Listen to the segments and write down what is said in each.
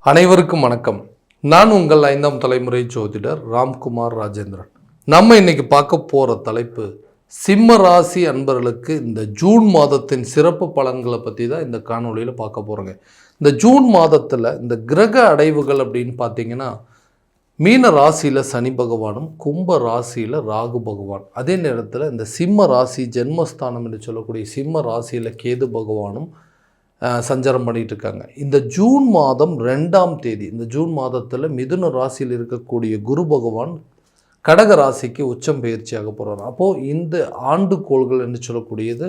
அனைவருக்கும் வணக்கம். நான் உங்கள் 5ஆம் தலைமுறை ஜோதிடர் ராம்குமார் ராஜேந்திரன். நம்ம இன்னைக்கு பார்க்க போகிற தலைப்பு சிம்ம ராசி அன்பர்களுக்கு இந்த ஜூன் மாதத்தின் சிறப்பு பலன்களை பற்றி தான் இந்த காணொலியில் பார்க்க போகிறோங்க. இந்த ஜூன் மாதத்தில் இந்த கிரக அடைவுகள் அப்படின்னு பார்த்தீங்கன்னா, மீன ராசியில் சனி பகவானும் கும்ப ராசியில் ராகு பகவான், அதே நேரத்தில் இந்த சிம்ம ராசி ஜென்மஸ்தானம் என்று சொல்லக்கூடிய சிம்ம ராசியில் கேது பகவானும் சஞ்சாரம் பண்ணிகிட்டு இருக்காங்க. இந்த ஜூன் மாதம் 2ஆம் தேதி இந்த ஜூன் மாதத்தில் மிதுன ராசியில் இருக்கக்கூடிய குரு பகவான் கடக ராசிக்கு உச்சம் பயிற்சியாக போகிறார். அப்போது இந்த ஆண்டுகோள்கள் என்று சொல்லக்கூடியது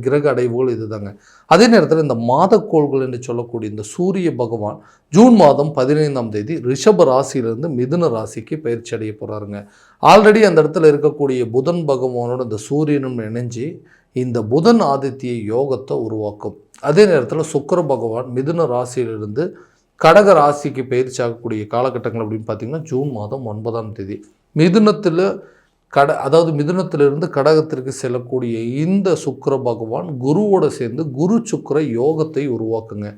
கிரக அடைவுகள் இது தாங்க. அதே நேரத்தில் இந்த மாதக்கோள்கள் என்று சொல்லக்கூடிய இந்த சூரிய பகவான் ஜூன் மாதம் 15ஆம் தேதி ரிஷப ராசியிலிருந்து மிதுன ராசிக்கு பயிற்சி அடைய போகிறாருங்க. ஆல்ரெடி அந்த இடத்துல இருக்கக்கூடிய புதன் பகவானோட இந்த சூரியனும் இணைஞ்சு இந்த புதன் ஆதித்ய யோகத்தை உருவாக்கும். அதே நேரத்தில் சுக்கிர பகவான் மிதுன ராசியிலிருந்து கடக ராசிக்கு பயிற்சி ஆகக்கூடிய காலகட்டங்கள் அப்படின்னு பார்த்திங்கன்னா ஜூன் மாதம் 9ஆம் தேதி மிதுனத்தில் மிதுனத்திலிருந்து கடகத்திற்கு செல்லக்கூடிய இந்த சுக்கிர பகவான் குருவோடு சேர்ந்து குரு சுக்கிர யோகத்தை உருவாக்குங்க.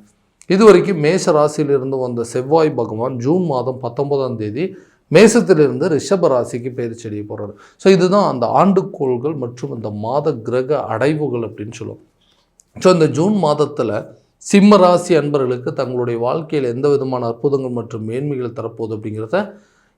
இதுவரைக்கும் மேஷ ராசியிலிருந்து வந்த செவ்வாய் பகவான் ஜூன் மாதம் 19ஆம் தேதி மேசத்திலிருந்து ரிஷப ராசிக்கு பயிற்சி அடைய போகிறார். ஸோ இதுதான் அந்த ஆண்டுகோள்கள் மற்றும் இந்த மாத கிரக அடைவுகள் அப்படின்னு சொல்லுவோம். ஸோ இந்த ஜூன் மாதத்தில் சிம்ம ராசி அன்பர்களுக்கு தங்களுடைய வாழ்க்கையில் எந்த விதமான அற்புதங்கள் மற்றும் மேன்மைகள் தரப்போகுது அப்படிங்கிறத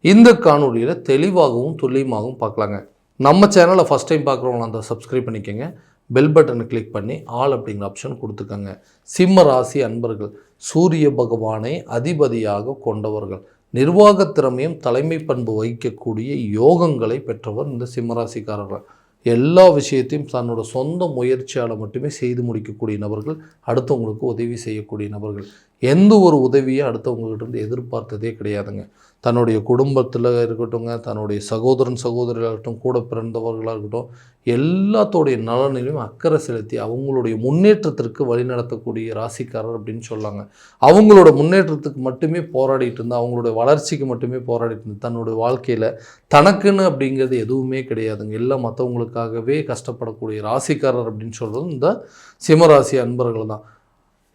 இந்த காணொலியில் தெளிவாகவும் துல்லியமாகவும் பார்க்கலாங்க. நம்ம சேனலை ஃபஸ்ட் டைம் பார்க்குறவங்களா அந்த சப்ஸ்கிரைப் பண்ணிக்கோங்க, பெல் பட்டனை கிளிக் பண்ணி ஆல் அப்படிங்கிற ஆப்ஷன் கொடுத்துக்கோங்க. சிம்ம ராசி அன்பர்கள் சூரிய பகவானை அதிபதியாக கொண்டவர்கள், நிர்வாக திறமையும் தலைமை பண்பு வகிக்கக்கூடிய யோகங்களை பெற்றவர் இந்த சிம்மராசிக்காரர்கள். எல்லா விஷயத்தையும் தன்னோட சொந்த முயற்சியால் மட்டுமே செய்து முடிக்கக்கூடிய நபர்கள், அடுத்தவங்களுக்கு உதவி செய்யக்கூடிய நபர்கள். எந்த ஒரு உதவியை அடுத்தவங்ககிட்ட எதிர்பார்த்ததே கிடையாதுங்க. தன்னுடைய குடும்பத்தில் இருக்கட்டுங்க, தன்னுடைய சகோதரன் சகோதரிகளாக இருக்கட்டும், கூட பிறந்தவர்களாக இருக்கட்டும், எல்லாத்தோடைய நலனிலையும் அக்கறை செலுத்தி அவங்களுடைய முன்னேற்றத்திற்கு வழிநடத்தக்கூடிய ராசிக்காரர் அப்படின்னு சொல்லாங்க. அவங்களோட முன்னேற்றத்துக்கு மட்டுமே போராடிட்டு இருந்தால், அவங்களுடைய வளர்ச்சிக்கு மட்டுமே போராடிட்டு இருந்து தன்னுடைய வாழ்க்கையில் தனக்குன்னு அப்படிங்கிறது எதுவுமே கிடையாதுங்க. எல்லாம் மற்றவங்களுக்காகவே கஷ்டப்படக்கூடிய ராசிக்காரர் அப்படின்னு சொல்கிறது இந்த சிம்மராசி அன்பர்கள் தான்.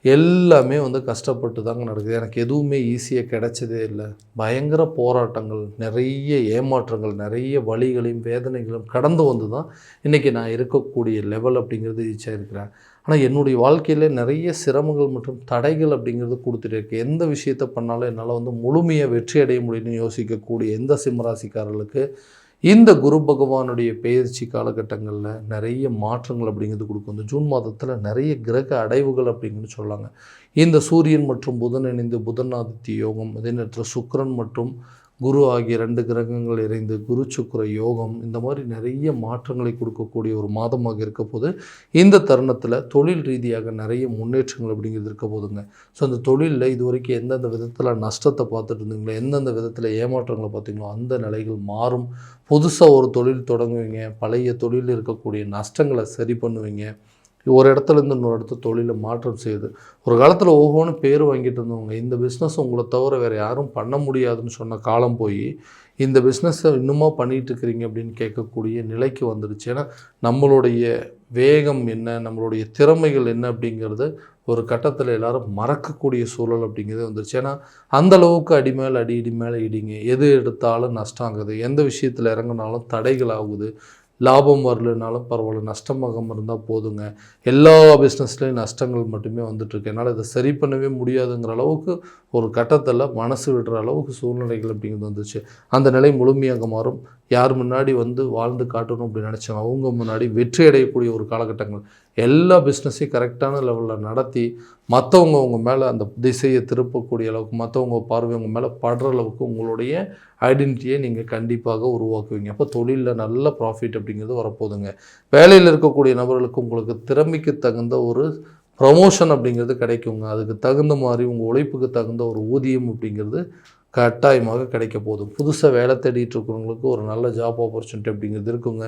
எல்லாமே கஷ்டப்பட்டு தாங்க நடக்குது. எனக்கு எதுவுமே ஈஸியாக கிடைச்சதே இல்லை. பயங்கர போராட்டங்கள், நிறைய ஏமாற்றங்கள், நிறைய வலிகளையும் வேதனைகளும் கடந்து வந்து தான் இன்றைக்கி நான் இருக்கக்கூடிய லெவல் அப்படிங்கிறது ஈஸியாக இருக்கிறேன். ஆனால் என்னுடைய வாழ்க்கையில் நிறைய சிரமங்கள் மற்றும் தடைகள் அப்படிங்கிறது கொடுத்துட்டே இருக்குது. எந்த விஷயத்தை பண்ணாலும் என்னால் முழுமையாக வெற்றி அடைய முடியும்னு யோசிக்கக்கூடிய எந்த சிம்மராசிக்காரர்களுக்கு இந்த குரு பகவானுடைய பெயர்ச்சி காலகட்டங்களில் நிறைய மாற்றங்கள் அப்படிங்கிறது கொடுக்கும். இந்த ஜூன் மாதத்தில் நிறைய கிரக அடைவுகள் அப்படிங்கிறது சொல்லாங்க. இந்த சூரியன் மற்றும் புதன் இணைந்து புதன் ஆதித்ய யோகம், அதே நேரத்தில் சுக்கிரன் மற்றும் குரு ஆகிய 2 கிரகங்கள் இணைந்து குரு சுக்கிர யோகம், இந்த மாதிரி நிறைய மாற்றங்களை கொடுக்கக்கூடிய ஒரு மாதமாக இருக்க போது இந்த தருணத்தில் தொழில் ரீதியாக நிறைய முன்னேற்றங்கள் அப்படிங்கிறது இருக்க போதுங்க. ஸோ அந்த தொழிலில் இது வரைக்கும் எந்தெந்த விதத்தில் நஷ்டத்தை பார்த்துட்டு இருந்தீங்களோ, எந்தெந்த விதத்தில் ஏமாற்றங்களை பார்த்தீங்களோ அந்த நிலைகள் மாறும். புதுசாக ஒரு தொழில் தொடங்குவீங்க, பழைய தொழிலில் இருக்கக்கூடிய நஷ்டங்களை சரி பண்ணுவீங்க. ஒரு இடத்துலேருந்து இன்னொரு இடத்து தொழிலை மாற்றம் செய்யுது. ஒரு காலத்தில் ஓஹோன்னு பேர் வாங்கிட்டு இருந்தவங்க, இந்த பிஸ்னஸ் உங்களை தவிர வேறு யாரும் பண்ண முடியாதுன்னு சொன்ன காலம் போய் இந்த பிஸ்னஸை இன்னுமா பண்ணிகிட்டு இருக்கிறீங்க அப்படின்னு கேட்கக்கூடிய நிலைக்கு வந்துடுச்சு. ஏன்னா நம்மளுடைய வேகம் என்ன, நம்மளுடைய திறமைகள் என்ன அப்படிங்கிறது ஒரு கட்டத்தில் எல்லோரும் மறக்கக்கூடிய சூழல் அப்படிங்கிறது வந்துருச்சு. ஏன்னா அந்தளவுக்கு அடி மேலே இடிங்க, எது எடுத்தாலும் நஷ்டம் ஆகுது, எந்த விஷயத்தில் இறங்கினாலும் தடைகள் ஆகுது, லாபம் வரலனாலும் பரவாயில்ல, நஷ்டமாக இருந்தால் போதுங்க, எல்லா பிஸ்னஸ்லேயும் நஷ்டங்கள் மட்டுமே வந்துட்டுருக்கு, என்னால் இதை சரி பண்ணவே முடியாதுங்கிற அளவுக்கு ஒரு கட்டத்தில் மனசு விடுற அளவுக்கு சூழ்நிலைகள் அப்படிங்கிறது வந்துச்சு. அந்த நிலை முழுமையாக மாறும். யார் முன்னாடி வாழ்ந்து காட்டணும் அப்படின்னு நினச்சாங்க அவங்க முன்னாடி வெற்றி அடையக்கூடிய ஒரு காலகட்டங்கள். எல்லா பிஸ்னஸையும் கரெக்டான லெவலில் நடத்தி மற்றவங்க உங்க மேலே அந்த திசையை திருப்பக்கூடிய அளவுக்கு, மற்றவங்க பார்வை உங்கள் மேலே படுற அளவுக்கு உங்களுடைய ஐடென்டிட்டியை நீங்கள் கண்டிப்பாக உருவாக்குவீங்க. அப்போ தொழிலில் நல்ல ப்ராஃபிட் அப்படிங்கிறது வரப்போகுதுங்க. வேலையில் இருக்கக்கூடிய நபர்களுக்கு உங்களுக்கு திறமைக்கு தகுந்த ஒரு ப்ரமோஷன் அப்படிங்கிறது கிடைக்குங்க. அதுக்கு தகுந்த மாதிரி உங்கள் உழைப்புக்கு தகுந்த ஒரு ஊதியம் அப்படிங்கிறது கட்டாயமாக கிடைக்க போதும். புதுசாக வேலை தேடிட்டு இருக்கிறவங்களுக்கு ஒரு நல்ல ஜாப் ஆப்பர்ச்சுனிட்டி அப்படிங்கிறது இருக்குங்க.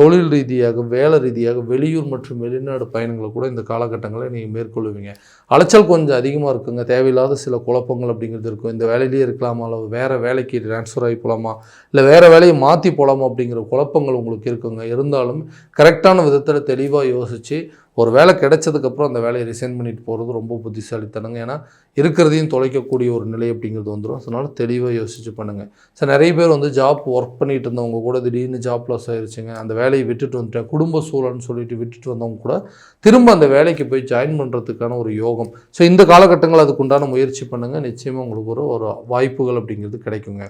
தொழில் ரீதியாக, வேலை ரீதியாக வெளியூர் மற்றும் வெளிநாடு பயணங்களை கூட இந்த காலகட்டங்களில் நீங்கள் மேற்கொள்வீங்க. அலைச்சல் கொஞ்சம் அதிகமாக இருக்குங்க. தேவையில்லாத சில குழப்பங்கள் அப்படிங்கிறது இருக்கும். இந்த வேலையிலேயே இருக்கலாமா, அல்லது வேறு வேலைக்கு ட்ரான்ஸ்ஃபர் ஆகி போகலாமா, இல்லை வேறு வேலையை மாற்றி போகலாமா அப்படிங்கிற குழப்பங்கள் உங்களுக்கு இருக்குங்க. இருந்தாலும் கரெக்டான விதத்தில் தெளிவாக யோசித்து ஒரு வேலை கிடைச்சதுக்கப்புறம் அந்த வேலையை ரிசைன் பண்ணிட்டு போகிறது ரொம்ப புத்திசாலித்தனங்க. ஏன்னா இருக்கிறதையும் தொலைக்கக்கூடிய ஒரு நிலை அப்படிங்கிறது வந்துடும். அதனால் தெளிவாக யோசித்து பண்ணுங்கள். சார், நிறைய பேர் வந்து ஜாப் ஒர்க் பண்ணிட்டு இருந்தவங்க கூட திடீர்னு ஜாப் லாஸ் ஆகிருச்சுங்க, அந்த வேலையை விட்டுட்டு வந்துட்டேன், குடும்ப சூழல்னு சொல்லிட்டு விட்டுட்டு வந்தவங்க கூட திரும்ப அந்த வேலைக்கு போய் ஜாயின் பண்ணுறதுக்கான ஒரு யோகம். ஸோ இந்த காலகட்டங்கள் அதுக்குண்டான முயற்சி பண்ணுங்கள். நிச்சயமாக உங்களுக்கு ஒரு வாய்ப்புகள் அப்படிங்கிறது கிடைக்குங்க.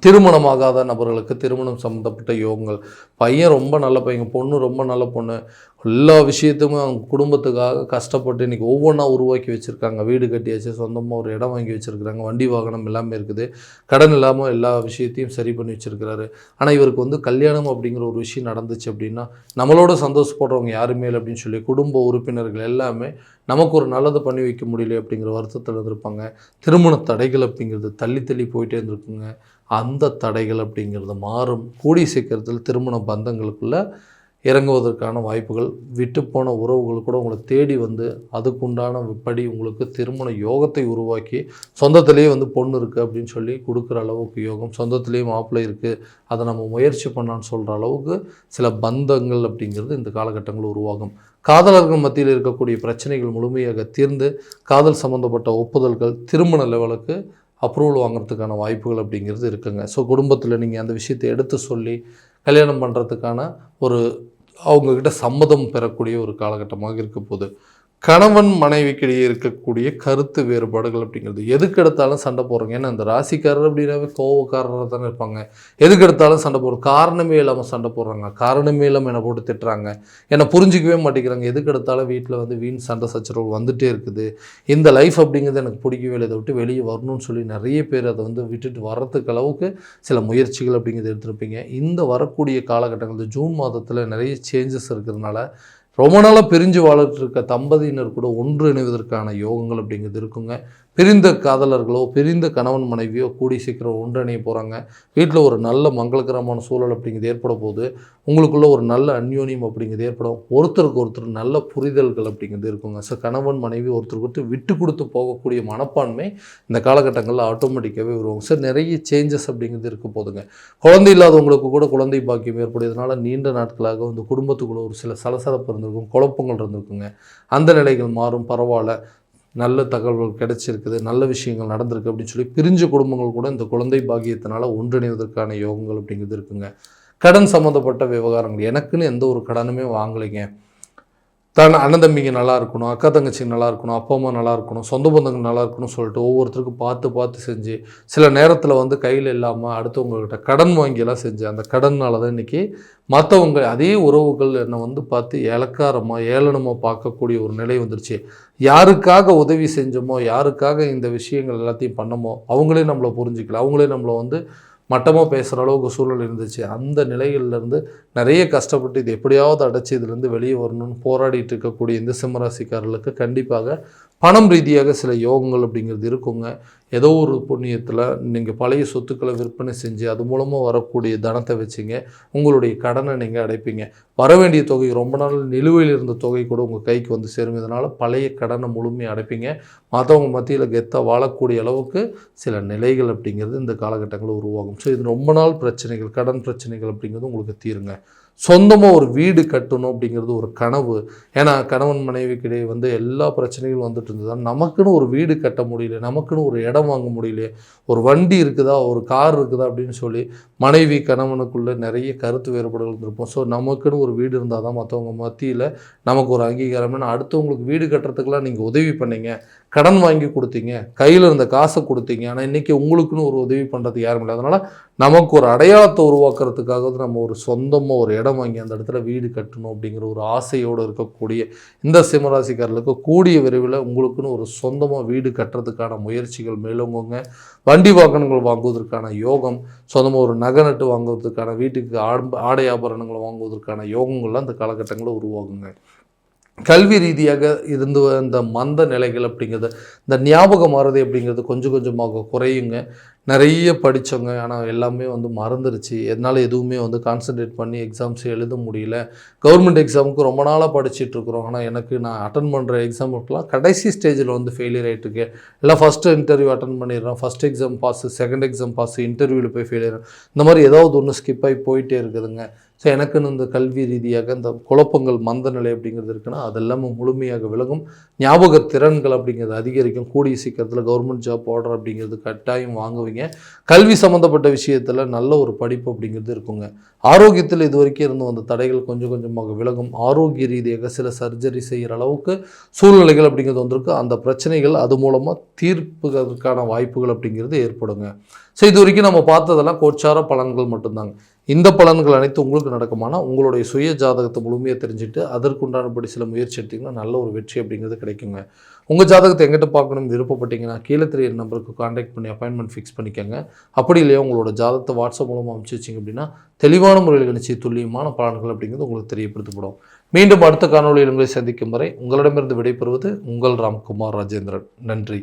திருமணமாகாத நபர்களுக்கு திருமணம் சம்மந்தப்பட்ட யோகங்கள். பையன் ரொம்ப நல்ல பையன், பொண்ணு ரொம்ப நல்ல பொண்ணு, எல்லா விஷயத்துமே அவங்க குடும்பத்துக்காக கஷ்டப்பட்டு இன்றைக்கி ஒவ்வொன்றா உருவாக்கி வச்சுருக்காங்க. வீடு கட்டியாச்சு, சொந்தமாக ஒரு இடம் வாங்கி வச்சுருக்குறாங்க, வண்டி வாகனம் எல்லாமே இருக்குது, கடன் இல்லாமல் எல்லா விஷயத்தையும் சரி பண்ணி வச்சுருக்கிறாரு. ஆனால் இவருக்கு வந்து கல்யாணம் அப்படிங்கிற ஒரு விஷயம் நடந்துச்சு அப்படின்னா நம்மளோட சந்தோஷப்படுறவங்க யாருமே இல்லை அப்படின்னு சொல்லி குடும்ப உறுப்பினர்கள் எல்லாமே நமக்கு ஒரு நல்லது பண்ணி வைக்க முடியல அப்படிங்கிற வருத்தத்தில் இருந்திருப்பாங்க. திருமண தடைகள் அப்படிங்கிறது தள்ளி தள்ளி போயிட்டே இருந்திருக்குங்க. அந்த தடைகள் அப்படிங்கிறது மாறும். கூடிய சீக்கிரத்தில் திருமண பந்தங்களுக்குள்ளே இறங்குவதற்கான வாய்ப்புகள், விட்டுப்போன உறவுகள் கூட உங்களை தேடி வந்து அதுக்குண்டான படி உங்களுக்கு திருமண யோகத்தை உருவாக்கி, சொந்தத்திலேயே வந்து பொண்ணு இருக்குது அப்படின்னு சொல்லி கொடுக்குற அளவுக்கு யோகம், சொந்தத்திலேயே மாப்பிள்ளை இருக்குது அதை நம்ம முயற்சி பண்ணான்னு சொல்கிற அளவுக்கு சில பந்தங்கள் அப்படிங்கிறது இந்த காலகட்டங்கள் உருவாகும். காதலர்கள் மத்தியில் இருக்கக்கூடிய பிரச்சனைகள் முழுமையாக தீர்ந்து காதல் சம்மந்தப்பட்ட ஒப்புதல்கள் திருமண லெவலுக்கு அப்ரூவல் வாங்குறதுக்கான வாய்ப்புகள் அப்படிங்கிறது இருக்குங்க. ஸோ குடும்பத்தில் நீங்கள் அந்த விஷயத்தை எடுத்து சொல்லி கல்யாணம் பண்ணுறதுக்கான ஒரு அவங்கக்கிட்ட சம்மதம் பெறக்கூடிய ஒரு காலகட்டமாக இருக்க போகுது. கணவன் மனைவிக்கிடையே இருக்கக்கூடிய கருத்து வேறுபாடுகள் அப்படிங்கிறது, எதுக்கு எடுத்தாலும் சண்டை போடுறோங்க. ஏன்னா இந்த ராசிக்காரர் அப்படின்னாவே கோவக்காரராக தானே இருப்பாங்க. எதுக்கு எடுத்தாலும் சண்டை போடுறோம், காரணமே இல்லாமல் சண்டை போடுறாங்க, காரணமே இல்லாமல் என்னை போட்டு திட்டுறாங்க, என்னை புரிஞ்சிக்கவே மாட்டேங்கிறாங்க, எதுக்கு எடுத்தாலும் வீட்டில் வந்து வீண் சண்டை சச்சரவு வந்துகிட்டே இருக்குது, இந்த லைஃப் அப்படிங்கிறது எனக்கு பிடிக்கவே இல்லை, இதை விட்டு வெளியே வரணும்னு சொல்லி நிறைய பேர் அதை வந்து விட்டுட்டு வர்றதுக்கு அளவுக்கு சில முயற்சிகள் அப்படிங்கிறது எடுத்துருப்பீங்க. இந்த வரக்கூடிய காலகட்டங்கள் இந்த ஜூன் மாதத்தில் நிறைய சேஞ்சஸ் இருக்கிறதுனால ரொம்ப நாளாக பிரிஞ்சு வாழட்டு இருக்க தம்பதியினர் கூட ஒன்று இணைவதற்கான யோகங்கள் அப்படிங்கிறது இருக்குங்க. பிரிந்த காதலர்களோ பிரிந்த கணவன் மனைவியோ கூடி சீக்கிரம் ஒன்றிணைய போகிறாங்க. வீட்டில் ஒரு நல்ல மங்களகரமான சூழல் அப்படிங்கிறது ஏற்பட போது, உங்களுக்குள்ள ஒரு நல்ல அந்யோன்யம் அப்படிங்கிறது ஏற்படும். ஒருத்தருக்கு ஒருத்தர் நல்ல புரிதல்கள் அப்படிங்கிறது இருக்குங்க. ஸோ கணவன் மனைவி ஒருத்தருக்கு விட்டு கொடுத்து போகக்கூடிய மனப்பான்மை இந்த காலகட்டங்களில் ஆட்டோமேட்டிக்காகவே வருவாங்க. சார், நிறைய சேஞ்சஸ் அப்படிங்கிறது இருக்க போதுங்க. குழந்தை இல்லாதவங்களுக்கு கூட குழந்தை பாக்கியம் ஏற்படுறதுனால நீண்ட நாட்களாக வந்து குடும்பத்துக்குள்ள ஒரு சில சலசலப்பு இருந்திருக்கும், குழப்பங்கள் இருந்திருக்குங்க. அந்த நிலைகள் மாறும். பரவாயில்ல, நல்ல தகவல்கள் கிடைச்சிருக்குது, நல்ல விஷயங்கள் நடந்திருக்கு அப்படின்னு சொல்லி பிரிஞ்ச குடும்பங்கள் கூட இந்த குழந்தை பாக்கியத்தினால ஒன்றிணைவதற்கான யோகங்கள் அப்படிங்கிறது இருக்குங்க. கடன் சம்மந்தப்பட்ட விவகாரங்கள், எனக்குன்னு எந்த ஒரு கடனுமே வாங்கலைங்க, அண்ணன் தம்பிங்க நல்லா இருக்கணும், அக்கா தங்கச்சிங்க நல்லா இருக்கணும், அப்பா அம்மா நல்லா இருக்கணும், சொந்த பந்தங்கள் நல்லா இருக்கணும்னு சொல்லிட்டு ஒவ்வொருத்தருக்கும் பார்த்து பார்த்து செஞ்சு சில நேரத்தில் வந்து கையில் இல்லாமல் அடுத்தவங்கக்கிட்ட கடன் வாங்கியெல்லாம் செஞ்சு அந்த கடனால் தான் இன்றைக்கி மற்றவங்க அதே உறவுகள் என்னை வந்து பார்த்து இலக்காரமாக ஏளனமாக பார்க்கக்கூடிய ஒரு நிலை வந்துருச்சு. யாருக்காக உதவி செஞ்சோமோ, யாருக்காக இந்த விஷயங்கள் எல்லாத்தையும் பண்ணமோ அவங்களே நம்மளை புரிஞ்சிக்கல, அவங்களே நம்மளை வந்து மட்டமாக பேசுகிற அளவுக்கு சூழல் இருந்துச்சு. அந்த நிலைகள்லேருந்து நிறைய கஷ்டப்பட்டு இது எப்படியாவது அடைச்சி இதுலேருந்து வெளியே வரணும்னு போராடிட்டு இருக்கக்கூடிய இந்த சிம்மராசிக்காரர்களுக்கு கண்டிப்பாக பணம் ரீதியாக சில யோகங்கள் அப்படிங்கிறது இருக்குங்க. ஏதோ ஒரு புண்ணியத்தில் நீங்கள் பழைய சொத்துக்களை விற்பனை செஞ்சு அது மூலமாக வரக்கூடிய தனத்தை வச்சுங்க உங்களுடைய கடனை நீங்கள் அடைப்பீங்க. வர வேண்டிய தொகை, ரொம்ப நாள் நிலுவையில் இருந்த தொகை கூட உங்கள் கைக்கு வந்து சேரும். இதனால் பழைய கடனை முழுமையாக அடைப்பீங்க. மற்றவங்க மத்தியில் கெத்தாக வாழக்கூடிய அளவுக்கு சில நிலைகள் அப்படிங்கிறது இந்த காலகட்டங்களில் உருவாகும். ஸோ இது ரொம்ப நாள் பிரச்சனைகள், கடன் பிரச்சனைகள் அப்படிங்கிறது உங்களுக்கு தீருங்க. சொந்தமாக ஒரு வீடு கட்டணும் அப்படிங்கிறது ஒரு கனவு. ஏன்னா கணவன் மனைவிக்கிடையே வந்து எல்லா பிரச்சனைகளும் வந்துட்டு இருந்தது. நமக்குன்னு ஒரு வீடு கட்ட முடியல, நமக்குன்னு ஒரு இடம் வாங்க முடியல, ஒரு வண்டி இருக்குதா, ஒரு கார் இருக்குதா அப்படின்னு சொல்லி மனைவி கணவனுக்குள்ளே நிறைய கருத்து வேறுபாடுகள் இருப்போம். ஸோ நமக்குன்னு ஒரு வீடு இருந்தால் தான் மற்றவங்க மத்தியில் நமக்கு ஒரு அங்கீகாரம். ஏன்னா அடுத்தவங்களுக்கு வீடு கட்டுறதுக்கெலாம் நீங்கள் உதவி பண்ணீங்க, கடன் வாங்கி கொடுத்தீங்க, கையில் இருந்த காசை கொடுத்தீங்க, ஆனால் இன்றைக்கி உங்களுக்குன்னு ஒரு உதவி பண்ணுறதுக்கு யாரும் இல்லை. அதனால் நமக்கு ஒரு அடையாளத்தை உருவாக்குறதுக்காக நம்ம ஒரு சொந்தமாக ஒரு இடம் வாங்கி அந்த இடத்துல வீடு கட்டணும் அப்படிங்கிற ஒரு ஆசையோடு இருக்கக்கூடிய இந்த சிம்மராசிக்காரர்களுக்கு கூடிய விரைவில் உங்களுக்குன்னு ஒரு சொந்தமாக வீடு கட்டுறதுக்கான முயற்சிகள் மேலோங்குங்க. வண்டி வாகனங்கள் வாங்குவதற்கான யோகம், சொந்தமாக ஒரு நகை நட்டு வாங்குவதற்கான, வீட்டுக்கு ஆடை ஆபரணங்கள் வாங்குவதற்கான யோகங்கள்லாம் இந்த காலகட்டங்களில் உருவாகுங்க. கல்வி ரீதியாக இருந்து இந்த மந்த நிலைகள் அப்படிங்கிறது, இந்த ஞாபகம் மாறுது அப்படிங்கிறது கொஞ்சம் கொஞ்சமாக குறையுங்க. நிறைய படித்தவங்க, ஆனால் எல்லாமே வந்து மறந்துருச்சு. என்னால் எதுவுமே வந்து கான்சன்ட்ரேட் பண்ணி எக்ஸாம்ஸ் எழுத முடியல. கவர்மெண்ட் எக்ஸாமுக்கு ரொம்ப நாளாக படிச்சுட்ருக்குறோம். ஆனால் எனக்கு நான் அட்டன் பண்ணுற எக்ஸாமுக்கெலாம் கடைசி ஸ்டேஜில் வந்து ஃபெயிலியர் ஆகிட்டுருக்கேன். எல்லாம் ஃபஸ்ட்டு இன்டர்வியூ அட்டன் பண்ணிடுறேன், first exam pass, second exam pass, இன்டர்வியூவில் போய் ஃபெயிலியர். இந்த மாதிரி ஏதாவது ஒன்று ஸ்கிப் ஆகி போயிட்டே இருக்குதுங்க. ஸோ எனக்குன்னு இந்த கல்வி ரீதியாக இந்த குழப்பங்கள், மந்த நிலை அப்படிங்கிறது இருக்குன்னா அதெல்லாமே முழுமையாக விலகும். ஞாபக திறன்கள் அப்படிங்கிறது அதிகரிக்கும். கூடிய சீக்கிரத்தில் கவர்மெண்ட் ஜாப் ஆர்டர் அப்படிங்கிறது கட்டாயம் வாங்குவீங்க. கல்வி சம்மந்தப்பட்ட விஷயத்தில் நல்ல ஒரு படிப்பு அப்படிங்கிறது இருக்குங்க. ஆரோக்கியத்தில் இது வரைக்கும் இருந்து வந்த தடைகள் கொஞ்சம் கொஞ்சமாக விலகும். ஆரோக்கிய ரீதியாக சில சர்ஜரி செய்கிற அளவுக்கு சூழ்நிலைகள் அப்படிங்கிறது வந்திருக்கு. அந்த பிரச்சனைகள் அது மூலமாக தீர்ப்புகளுக்கான வாய்ப்புகள் அப்படிங்கிறது ஏற்படுங்க. ஸோ இது வரைக்கும் நம்ம பார்த்ததெல்லாம் கோச்சார பலன்கள் மட்டும்தாங்க. இந்த பலன்கள் அனைத்து உங்களுக்கு நடக்குமானா உங்களுடைய சுய ஜாதகத்தை முழுமையாக தெரிஞ்சுட்டு அதற்குண்டானபடி சில முயற்சி எடுத்திங்கன்னா நல்ல ஒரு வெற்றி அப்படிங்கிறது கிடைக்குங்க. உங்கள் ஜாதகத்தை எங்கிட்ட பார்க்கணும்னு விருப்பப்பட்டீங்கன்னா கீழே தெரிய நம்பருக்கு கான்டாக்ட் பண்ணி அப்பாயின்மெண்ட் ஃபிக்ஸ் பண்ணிக்கோங்க. அப்படி இல்லையா உங்களோட ஜாதகத்தை வாட்ஸ்அப் மூலமாக அனுப்பிச்சி வச்சிங்க அப்படின்னா தெளிவான முறையில் கணிச்சு துல்லியமான பலன்கள் அப்படிங்கிறது உங்களுக்கு தெரியப்படுத்தப்படும். மீண்டும் அடுத்த காணொலியில் உங்களை சந்திக்கும் வரை உங்களிடமிருந்து விடைபெறுவது உங்கள் ராம்குமார் ராஜேந்திரன். நன்றி.